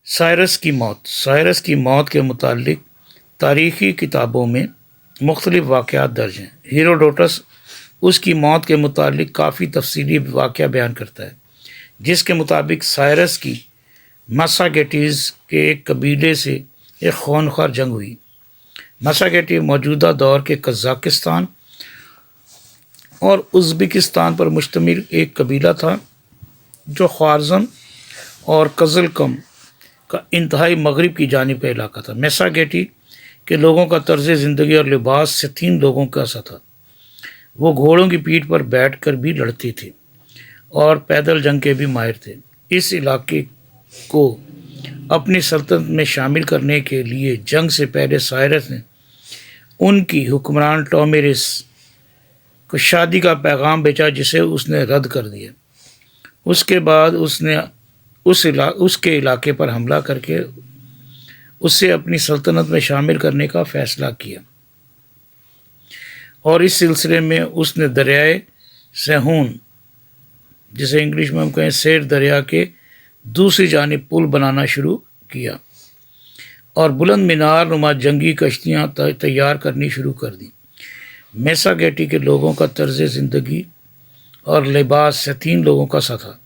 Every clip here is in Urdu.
سائرس کی موت کے متعلق تاریخی کتابوں میں مختلف واقعات درج ہیں۔ ہیروڈوٹس اس کی موت کے متعلق کافی تفصیلی واقعہ بیان کرتا ہے، جس کے مطابق سائرس کی مساگیٹیز کے ایک قبیلے سے ایک خونخوار جنگ ہوئی۔ مساگیٹی موجودہ دور کے قزاقستان اور ازبکستان پر مشتمل ایک قبیلہ تھا، جو خوارزم اور قزلقم کا انتہائی مغرب کی جانب کا علاقہ تھا۔ مساگیٹی کے لوگوں کا طرز زندگی اور لباس ستین لوگوں کا سا تھا۔ وہ گھوڑوں کی پیٹھ پر بیٹھ کر بھی لڑتے تھے اور پیدل جنگ کے بھی ماہر تھے۔ اس علاقے کو اپنی سلطنت میں شامل کرنے کے لیے جنگ سے پہلے سائرس نے ان کی حکمران ٹومیرس کو شادی کا پیغام بھیجا، جسے اس نے رد کر دیا۔ اس کے بعد اس نے اس کے علاقے پر حملہ کر کے اسے اپنی سلطنت میں شامل کرنے کا فیصلہ کیا، اور اس سلسلے میں اس نے دریائے سیہون، جسے انگلش میں ہم کہیں سیر دریا کے دوسری جانب پل بنانا شروع کیا اور بلند مینار نما جنگی کشتیاں تیار کرنی شروع کر دیں۔ میساگیٹی کے لوگوں کا طرز زندگی اور لباس ستین لوگوں کا سا تھا۔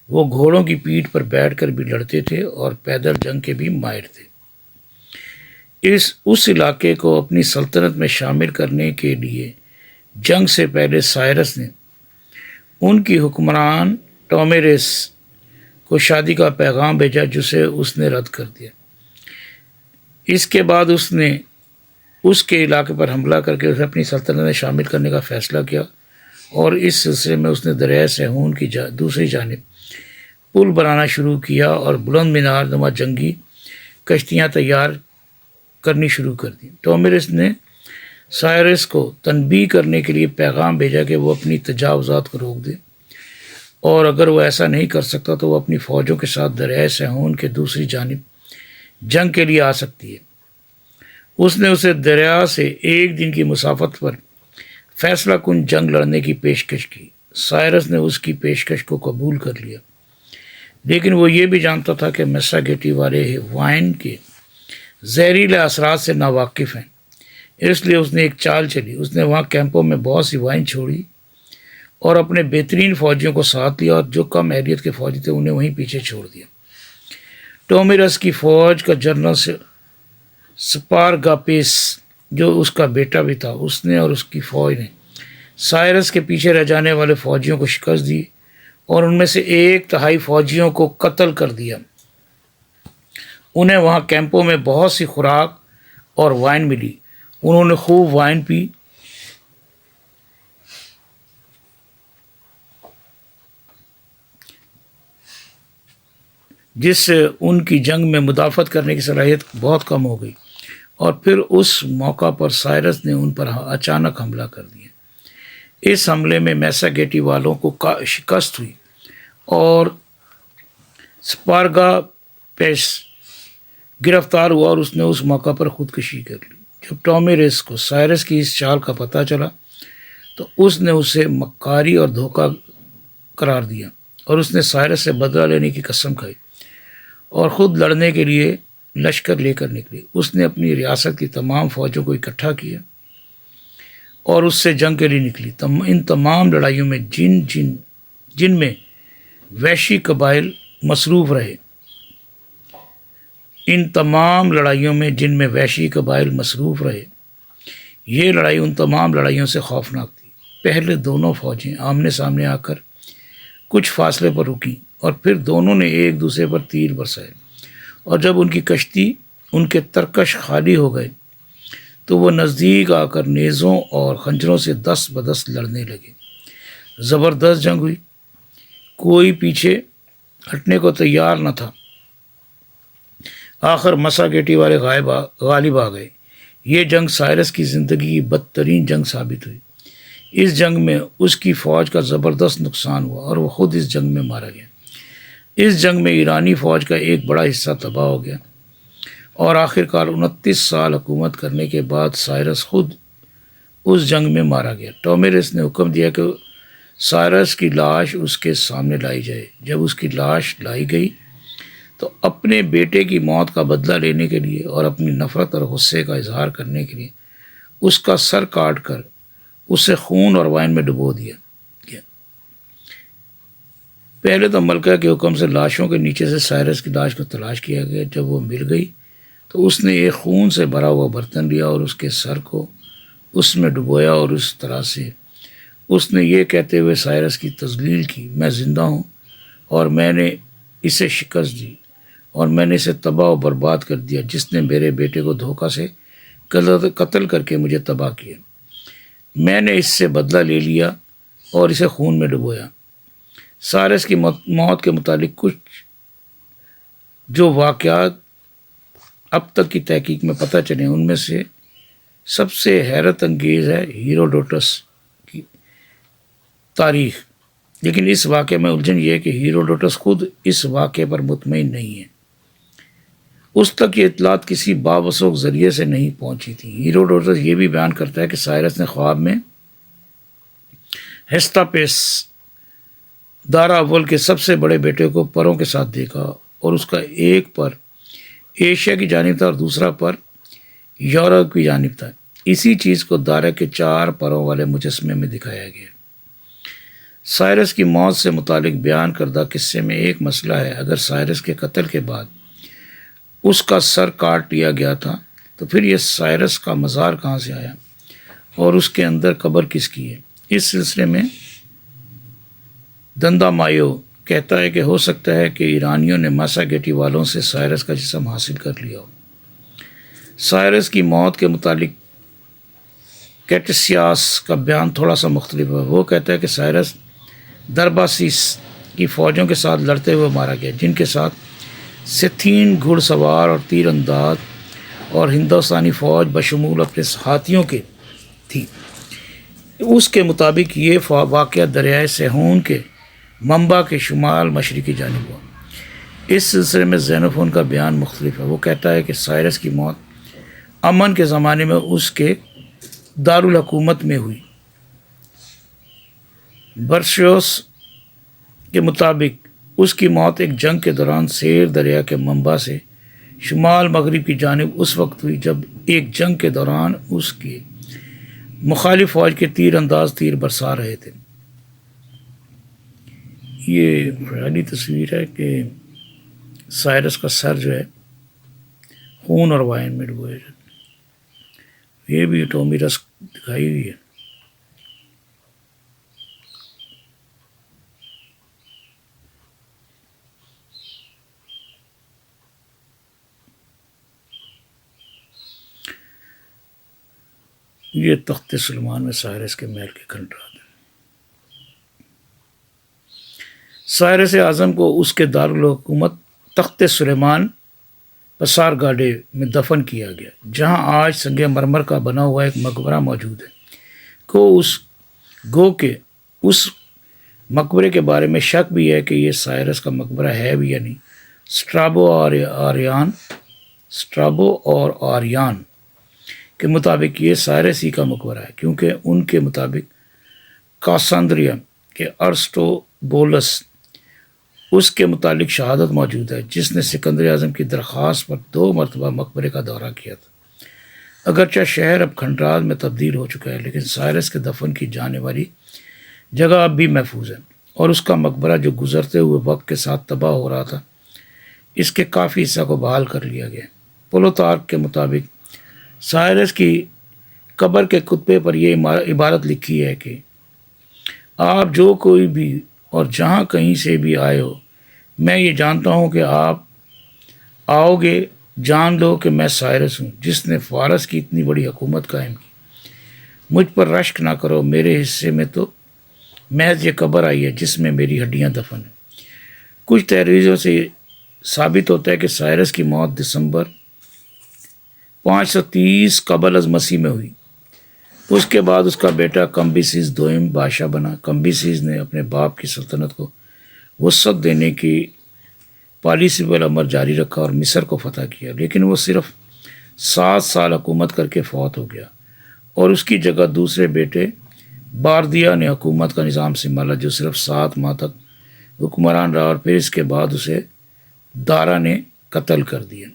وہ گھوڑوں کی پیٹھ پر بیٹھ کر بھی لڑتے تھے اور پیدل جنگ کے بھی ماہر تھے۔ اس علاقے کو اپنی سلطنت میں شامل کرنے کے لیے جنگ سے پہلے سائرس نے ان کی حکمران ٹومیرس کو شادی کا پیغام بھیجا، جسے اس نے رد کر دیا۔ اس کے بعد اس نے اس کے علاقے پر حملہ کر کے اسے اپنی سلطنت میں شامل کرنے کا فیصلہ کیا، اور اس سلسلے میں اس نے دریائے سیہون کی دوسری جانب پل بنانا شروع کیا اور بلند مینار نما جنگی کشتیاں تیار کرنی شروع کر دیں۔ ٹومیرس نے سائرس کو تنبیہ کرنے کے لیے پیغام بھیجا کہ وہ اپنی تجاوزات کو روک دے، اور اگر وہ ایسا نہیں کر سکتا تو وہ اپنی فوجوں کے ساتھ دریائے سیہون کے دوسری جانب جنگ کے لیے آ سکتی ہے۔ اس نے اسے دریا سے ایک دن کی مسافت پر فیصلہ کن جنگ لڑنے کی پیشکش کی۔ سائرس نے اس کی پیشکش کو قبول کر لیا، لیکن وہ یہ بھی جانتا تھا کہ میساگیٹی والے وائن کے زہریلے اثرات سے ناواقف ہیں، اس لیے اس نے ایک چال چلی۔ اس نے وہاں کیمپوں میں بہت سی وائن چھوڑی اور اپنے بہترین فوجیوں کو ساتھ لیا، اور جو کم اہلیت کے فوجی تھے انہیں وہیں پیچھے چھوڑ دیا۔ ٹومیرس کی فوج کا جنرل سپارگاپس، جو اس کا بیٹا بھی تھا، اس نے اور اس کی فوج نے سائرس کے پیچھے رہ جانے والے فوجیوں کو شکست دی اور ان میں سے 1/3 فوجیوں کو قتل کر دیا۔ انہیں وہاں کیمپوں میں بہت سی خوراک اور وائن ملی۔ انہوں نے خوب وائن پی، جس سے ان کی جنگ میں مدافعت کرنے کی صلاحیت بہت کم ہو گئی، اور پھر اس موقع پر سائرس نے ان پر اچانک حملہ کر دیا۔ اس حملے میں میساگیٹی والوں کو شکست ہوئی اور سپارگاپس گرفتار ہوا، اور اس نے اس موقع پر خودکشی کر لی۔ جب ٹومیرس کو سائرس کی اس چال کا پتہ چلا تو اس نے اسے مکاری اور دھوکہ قرار دیا، اور اس نے سائرس سے بدلہ لینے کی قسم کھائی اور خود لڑنے کے لیے لشکر لے کر نکلی۔ اس نے اپنی ریاست کی تمام فوجوں کو اکٹھا کیا اور اس سے جنگ کے لیے نکلی۔ ان تمام لڑائیوں میں جن میں وحشی قبائل مصروف رہے یہ لڑائی ان تمام لڑائیوں سے خوفناک تھی۔ پہلے دونوں فوجیں آمنے سامنے آ کر کچھ فاصلے پر رکیں، اور پھر دونوں نے ایک دوسرے پر تیر برسائے، اور جب ان کی کشتی ان کے ترکش خالی ہو گئے تو وہ نزدیک آ کر نیزوں اور خنجروں سے دست بدست لڑنے لگے۔ زبردست جنگ ہوئی، کوئی پیچھے ہٹنے کو تیار نہ تھا۔ آخر مساگیٹی والے غالب آ گئے۔ یہ جنگ سائرس کی زندگی کی بدترین جنگ ثابت ہوئی۔ اس جنگ میں اس کی فوج کا زبردست نقصان ہوا اور وہ خود اس جنگ میں مارا گیا۔ اس جنگ میں ایرانی فوج کا ایک بڑا حصہ تباہ ہو گیا، اور آخرکار 29 سال حکومت کرنے کے بعد سائرس خود اس جنگ میں مارا گیا۔ ٹومیرس نے حکم دیا کہ سائرس کی لاش اس کے سامنے لائی جائے۔ جب اس کی لاش لائی گئی تو اپنے بیٹے کی موت کا بدلہ لینے کے لیے اور اپنی نفرت اور غصے کا اظہار کرنے کے لیے اس کا سر کاٹ کر اسے خون اور وائن میں ڈبو دیا گیا۔ پہلے تو ملکہ کے حکم سے لاشوں کے نیچے سے سائرس کی لاش کو تلاش کیا گیا۔ جب وہ مل گئی تو اس نے ایک خون سے بھرا ہوا برتن لیا اور اس کے سر کو اس میں ڈبویا، اور اس طرح سے اس نے یہ کہتے ہوئے سائرس کی تذلیل کی، میں زندہ ہوں اور میں نے اسے شکست دی اور میں نے اسے تباہ و برباد کر دیا، جس نے میرے بیٹے کو دھوکہ سے قتل کر کے مجھے تباہ کیا۔ میں نے اس سے بدلہ لے لیا اور اسے خون میں ڈبویا۔ سائرس کی موت کے متعلق کچھ جو واقعات اب تک کی تحقیق میں پتہ چلے، ان میں سے سب سے حیرت انگیز ہے ہیروڈوٹس کی تاریخ۔ لیکن اس واقعے میں الجھن یہ ہے کہ ہیروڈوٹس خود اس واقعے پر مطمئن نہیں ہے۔ اس تک یہ اطلاعات کسی باوثوق ذریعے سے نہیں پہنچی تھی۔ ہیروڈوٹس یہ بھی بیان کرتا ہے کہ سائرس نے خواب میں ہیسٹاپیس دارا اول کے سب سے بڑے بیٹے کو پروں کے ساتھ دیکھا، اور اس کا ایک پر ایشیا کی جانب تھا اور دوسرا پر یورپ کی جانب تھا۔ اسی چیز کو دارا کے 4 پروں والے مجسمے میں دکھایا گیا۔ سائرس کی موت سے متعلق بیان کردہ قصے میں ایک مسئلہ ہے، اگر سائرس کے قتل کے بعد اس کا سر کاٹ لیا گیا تھا تو پھر یہ سائرس کا مزار کہاں سے آیا اور اس کے اندر قبر کس کی ہے؟ اس سلسلے میں دندا مایو کہتا ہے کہ ہو سکتا ہے کہ ایرانیوں نے ماسا گیٹی والوں سے سائرس کا جسم حاصل کر لیا ہو۔ سائرس کی موت کے متعلق کیٹسیاس کا بیان تھوڑا سا مختلف ہے۔ وہ کہتا ہے کہ سائرس درباسیس کی فوجوں کے ساتھ لڑتے ہوئے مارا گیا، جن کے ساتھ سیتھین گھڑ سوار اور تیر انداز اور ہندوستانی فوج بشمول اپنے ہاتھیوں کے تھی۔ اس کے مطابق یہ واقعہ دریائے سیہون کے منبع کے شمال مشرقی جانب ہوا۔ اس سلسلے میں زینوفون کا بیان مختلف ہے۔ وہ کہتا ہے کہ سائرس کی موت امن کے زمانے میں اس کے دارالحکومت میں ہوئی۔ برشوس کے مطابق اس کی موت ایک جنگ کے دوران سیر دریا کے منبع سے شمال مغرب کی جانب اس وقت ہوئی جب ایک جنگ کے دوران اس کے مخالف فوج کے تیر انداز تیر برسا رہے تھے۔ یہ خیالی تصویر ہے کہ سائرس کا سر جو ہے خون اور وائن میں ڈبویا جاتا ہے۔ یہ بھی ٹومی رسک دکھائی ہوئی ہے۔ یہ تخت سلیمان میں سائرس کے محل کے کھنڈرات ہیں۔ سائرس اعظم کو اس کے دارالحکومت تخت سلیمان پسار گاڈے میں دفن کیا گیا، جہاں آج سنگ مرمر کا بنا ہوا ایک مقبرہ موجود ہے۔ گو کہ اس مقبرے کے بارے میں شک بھی ہے کہ یہ سائرس کا مقبرہ ہے بھی یا نہیں۔ سٹرابو اور آریان کے مطابق یہ سائرس ہی کا مقبرہ ہے، کیونکہ ان کے مطابق کاسندریا کے ارسطوبولس اس کے متعلق شہادت موجود ہے، جس نے سکندر اعظم کی درخواست پر 2 مرتبہ مقبرے کا دورہ کیا تھا۔ اگرچہ شہر اب کھنڈرات میں تبدیل ہو چکا ہے، لیکن سائرس کے دفن کی جانے والی جگہ اب بھی محفوظ ہے، اور اس کا مقبرہ جو گزرتے ہوئے وقت کے ساتھ تباہ ہو رہا تھا، اس کے کافی حصہ کو بحال کر لیا گیا۔ پلوتارک کے مطابق سائرس کی قبر کے خطبے پر یہ عبارت لکھی ہے کہ آپ جو کوئی بھی اور جہاں کہیں سے بھی آئے ہو، میں یہ جانتا ہوں کہ آپ آؤ گے، جان لو کہ میں سائرس ہوں جس نے فارس کی اتنی بڑی حکومت قائم کی۔ مجھ پر رشک نہ کرو، میرے حصے میں تو محض یہ قبر آئی ہے جس میں میری ہڈیاں دفن ہیں۔ کچھ تحریروں سے ثابت ہوتا ہے کہ سائرس کی موت دسمبر 530 قبل از مسیح میں ہوئی۔ اس کے بعد اس کا بیٹا کمبیسیس دوئم بادشاہ بنا۔ کمبیسیس نے اپنے باپ کی سلطنت کو وسعت دینے کی پالیسی پر عمل جاری رکھا اور مصر کو فتح کیا، لیکن وہ صرف 7 سال حکومت کر کے فوت ہو گیا، اور اس کی جگہ دوسرے بیٹے باردیا نے حکومت کا نظام سنبھالا، جو صرف 7 ماہ تک حکمران رہا، اور پھر اس کے بعد اسے دارا نے قتل کر دیا۔